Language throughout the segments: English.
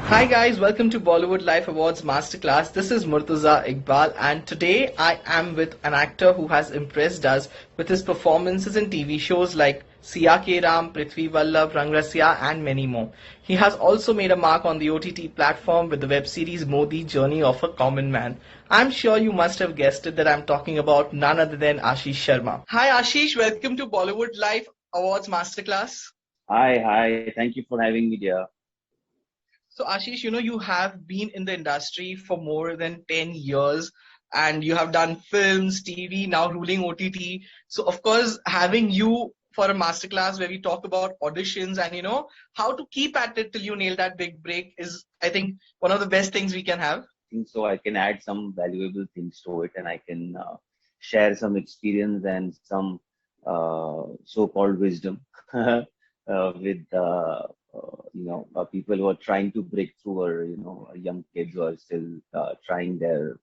Hi guys, welcome to Bollywood Life Awards Masterclass. This is Murtaza Iqbal and today I am with an actor who has impressed us with his performances in TV shows like Siya Ke Ram, Prithvi Vallabh, Rangrasya and many more. He has also made a mark on the OTT platform with the web series Modi Journey of a Common Man. I'm sure you must have guessed it that I'm talking about none other than Ashish Sharma. Hi Ashish, welcome to Bollywood Life Awards Masterclass. Hi. Thank you for having me, dear. So Ashish, you have been in the industry for more than 10 years and you have done films, TV, now ruling OTT. So of course, having you for a masterclass where we talk about auditions and how to keep at it till you nail that big break is, I think, one of the best things we can have. I think so. I can add some valuable things to it, and I can share some experience and some so-called wisdom with people who are trying to break through, or young kids who are still trying their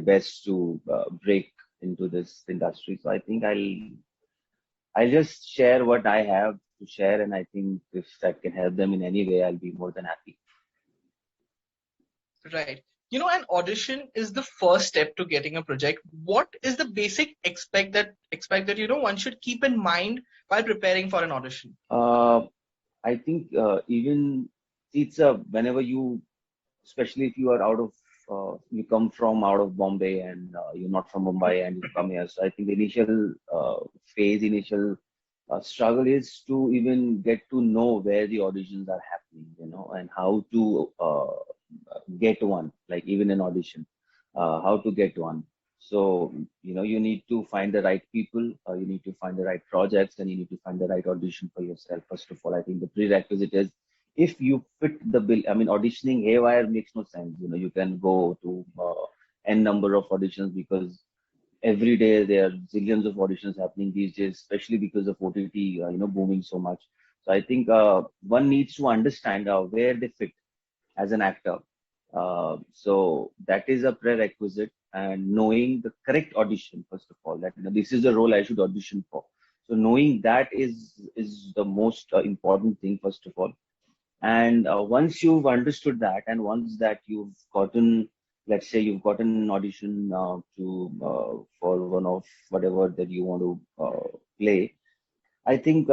best to break into this industry. So I think I'll just share what I have to share, and I think if that can help them in any way, I'll be more than happy. Right. An audition is the first step to getting a project. What is the basic expect that one should keep in mind while preparing for an audition? Uh, I think even it's whenever you, especially if you are you come from out of Bombay and you're not from Mumbai and you come here. So I think the initial struggle is to even get to know where the auditions are happening, and how to get one, like even an audition, how to get one. So, you need to find the right people, you need to find the right projects, and you need to find the right audition for yourself. First of all, I think the prerequisite is if you fit the bill. I mean, auditioning haywire makes no sense. You can go to n number of auditions because every day there are zillions of auditions happening these days, especially because of OTT, booming so much. So I think one needs to understand where they fit as an actor. So that is a prerequisite, and knowing the correct audition, first of all, that this is the role I should audition for. So knowing that is the most important thing, first of all. And once you've understood that, and once that you've gotten, let's say you've gotten an audition to for one of whatever that you want to play, I think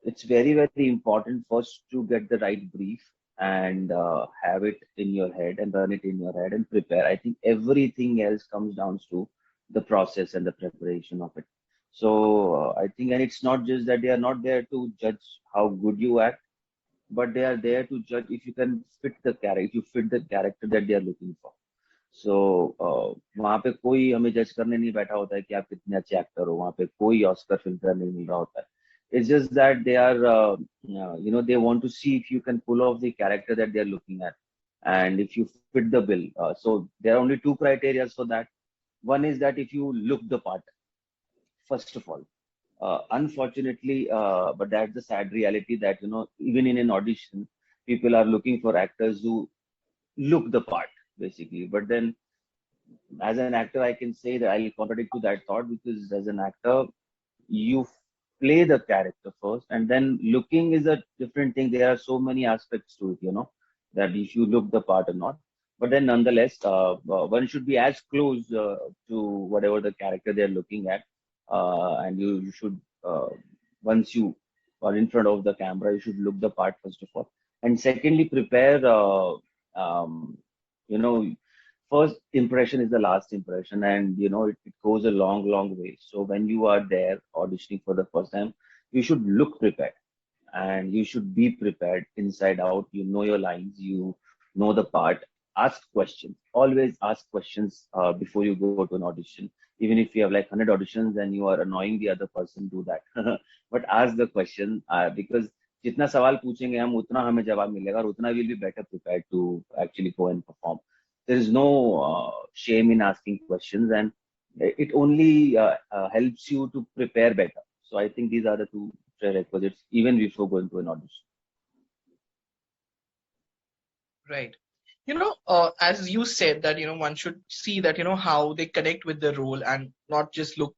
it's very, very important first to get the right brief and have it in your head and run it in your head and prepare. I think everything else comes down to the process and the preparation of it. So I think, and it's not just that they are not there to judge how good you act, but they are there to judge if you can fit the character, if you fit the character that they are looking for. सो वहाँ पे कोई हमें जज करने नहीं बैठा होता है कि आप कितने अच्छे एक्टर हो. वहाँ पे कोई ऑस्कर फिल्म नहीं मिल रहा होता है. It's just that they are, they want to see if you can pull off the character that they are looking at, and if you fit the bill. So there are only two criteria for that. One is that if you look the part, first of all. Unfortunately, but that's the sad reality that, even in an audition, people are looking for actors who look the part, basically. But then, as an actor, I can say that I'll contradict to that thought, because as an actor, you play the character first, and then looking is a different thing. There are so many aspects to it, that if you look the part or not. But then, nonetheless, one should be as close to whatever the character they're looking at, and you should, once you are in front of the camera, you should look the part first of all, and secondly, prepare. You know, First impression is the last impression, and it goes a long, long way. So when you are there auditioning for the first time, you should look prepared, and you should be prepared inside out. You know your lines, you know the part. Ask questions. Always ask questions before you go to an audition. Even if you have like 100 auditions and you are annoying the other person, do that. But ask the question, because जितना सवाल पूछेंगे हम, उतना हमें जवाब मिलेगा, और उतना we'll be better prepared to actually go and perform. There is no shame in asking questions, and it only helps you to prepare better. So I think these are the two prerequisites even before going to an audition. Right. As you said that, one should see that, how they connect with the role and not just look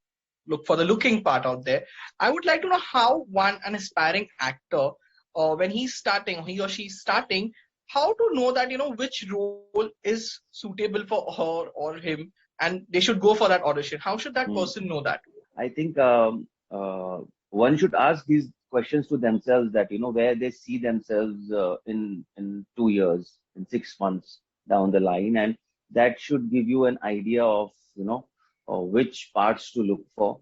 for the looking part out there. I would like to know how an aspiring actor when he's starting, he or she's starting, how to know that, which role is suitable for her or him, and they should go for that audition? How should that Hmm. person know that? I think one should ask these questions to themselves, that where they see themselves in 2 years, in 6 months down the line, and that should give you an idea of which parts to look for.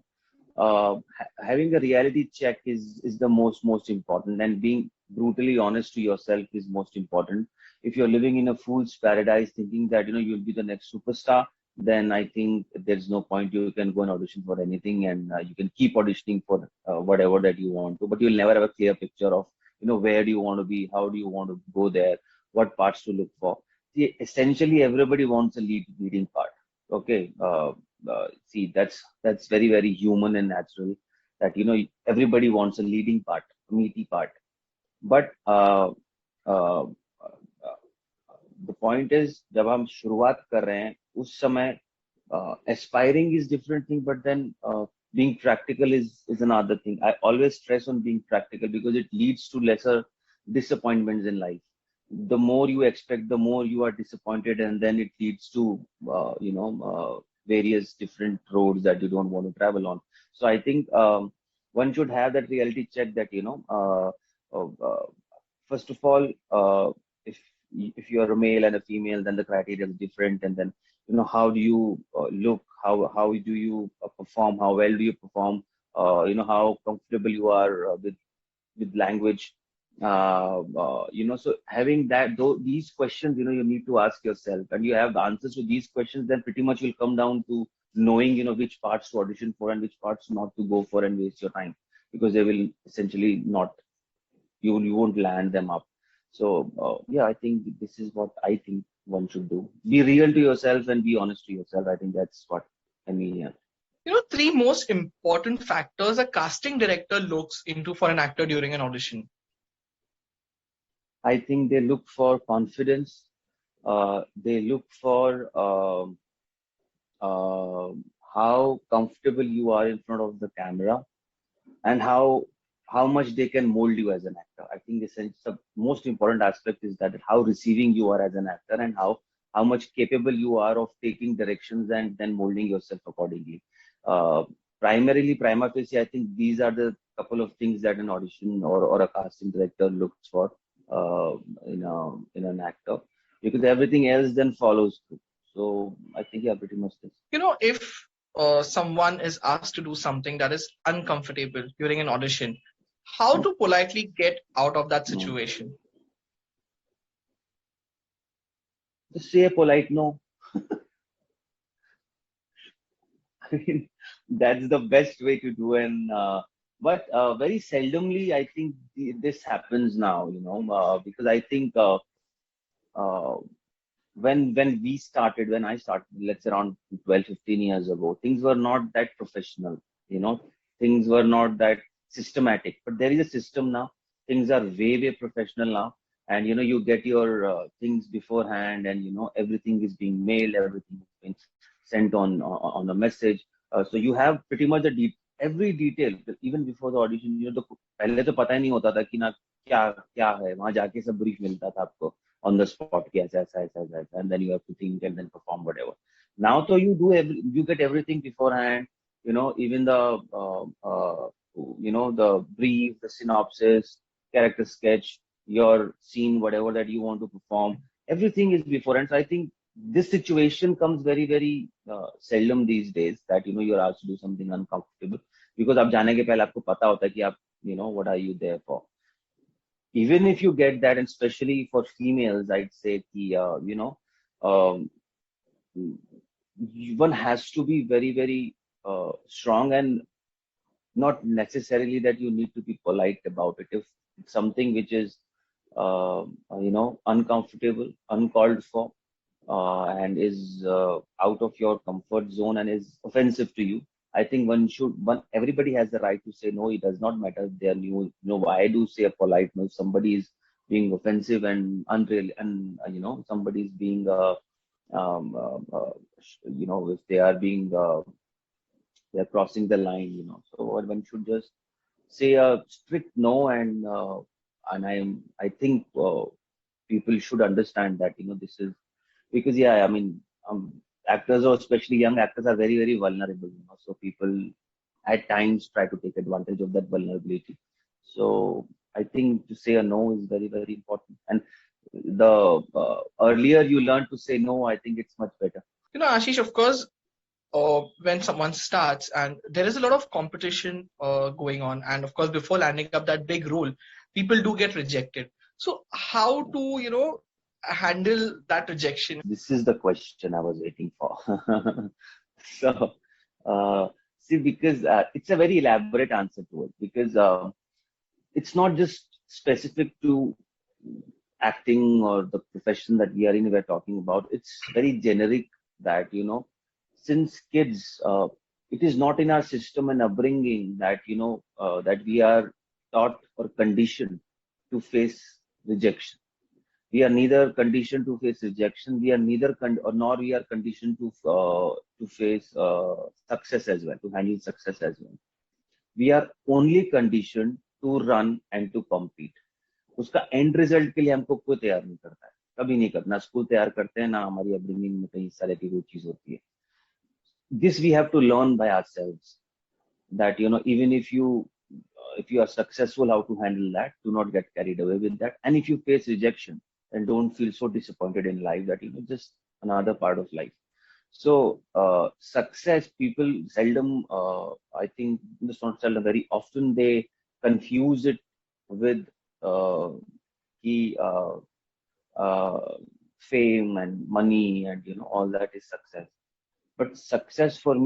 Having a reality check is the most important, and being brutally honest to yourself is most important. If you're living in a fool's paradise thinking that you'll be the next superstar, then I think there's no point. You can go and audition for anything, and you can keep auditioning for whatever that you want to, but you'll never have a clear picture of where do you want to be, how do you want to go there, what parts to look for. See, essentially everybody wants a leading part. Okay. See, that's very very human and natural, that everybody wants a leading part, a meaty part. But uh, the point is, जब हम शुरुआत कर रहे हैं उस समय, aspiring is different thing, but then being practical is another thing. I always stress on being practical because it leads to lesser disappointments in life. The more you expect, the more you are disappointed, and then it leads to various different roads that you don't want to travel on. So I think one should have that reality check, that first of all, if if you are a male and a female, then the criteria is different, and then how do you look, how do you perform, how well do you perform, how comfortable you are with language. So having that, though, these questions, you need to ask yourself, and you have the answers to these questions, then pretty much will come down to knowing, which parts to audition for and which parts not to go for and waste your time, because they will essentially not, you won't land them up. So yeah, I think this is what I think one should do. Be real to yourself and be honest to yourself. I think that's what I mean. Yeah. Three most important factors a casting director looks into for an actor during an audition. I think they look for confidence. They look for uh, how comfortable you are in front of the camera, and how much they can mold you as an actor. I think the most important aspect is that how receiving you are as an actor, and how much capable you are of taking directions and then molding yourself accordingly. Uh, Primarily, prima facie, I think these are the couple of things that an audition or a casting director looks for uh, in an actor, because everything else then follows through. So I think, yeah, pretty much this. If someone is asked to do something that is uncomfortable during an audition, how to politely get out of that Mm. situation? Just say a polite no. I mean, that's the best way to do. And but very seldomly, I think this happens now. Because I think uh, when I started, let's say around 12, 15 years ago, things were not that professional. You know, things were not that systematic. But there is a system now. Things are way professional now, and you get your things beforehand, and everything is being mailed, everything is being sent on a message. So you have pretty much every detail even before the audition. तो पहले तो पता ही नहीं होता था कि ना क्या क्या है, वहां जाके सब ब्रीफ मिलता था आपको on the spot, yes, yes, and then you have to think and then perform whatever. Now, so you get everything beforehand. Even the brief, the synopsis, character sketch, your scene, whatever that you want to perform, everything is beforehand. So I think this situation comes very very seldom these days, that you're asked to do something uncomfortable, because आप जाने के पहले आपको पता होता है कि आप what are you there for. Even if you get that, and especially for females, I'd say um, one has to be very very strong, and not necessarily that you need to be polite about it. If it's something which is uncomfortable, uncalled for, and is out of your comfort zone and is offensive to you, I think everybody has the right to say no. It does not matter if they are new. I do say a polite no. If somebody is being offensive and unreal, and somebody is being if they are being they're crossing the line. So one should just say a strict no, and and I think people should understand that, this is because, yeah, I mean, actors, or especially young actors, are very, very vulnerable, so people at times try to take advantage of that vulnerability. So I think to say a no is very, very important. And the earlier you learn to say no, I think it's much better. Ashish, of course, when someone starts and there is a lot of competition going on, and of course before landing up that big role, people do get rejected. So how to handle that rejection? This is the question I was waiting for. So, see, because it's a very elaborate answer to it, because it's not just specific to acting or the profession that we are in, we're talking about. It's very generic that, since kids, it is not in our system and upbringing that, that we are taught or conditioned to face rejection. We are neither conditioned to face rejection. We are neither or nor we are conditioned to face success as well, to handle success as well. We are only conditioned to run and to compete. उसका and result के लिए हमको कोई तैयार नहीं करता है, कभी नहीं करता, ना स्कूल तैयार करते हैं, ना हमारी अपब्रिंगिंग में कहीं इस तरह की कोई चीज होती है. This we have to learn by ourselves, that, even if you are successful, how to handle that. Do not get carried away with that. And if you face rejection, then don't feel so disappointed in life that, just another part of life. So success, people seldom, I think, it's not seldom, very often they confuse it with the uh, fame and money, and all that is success. But success for me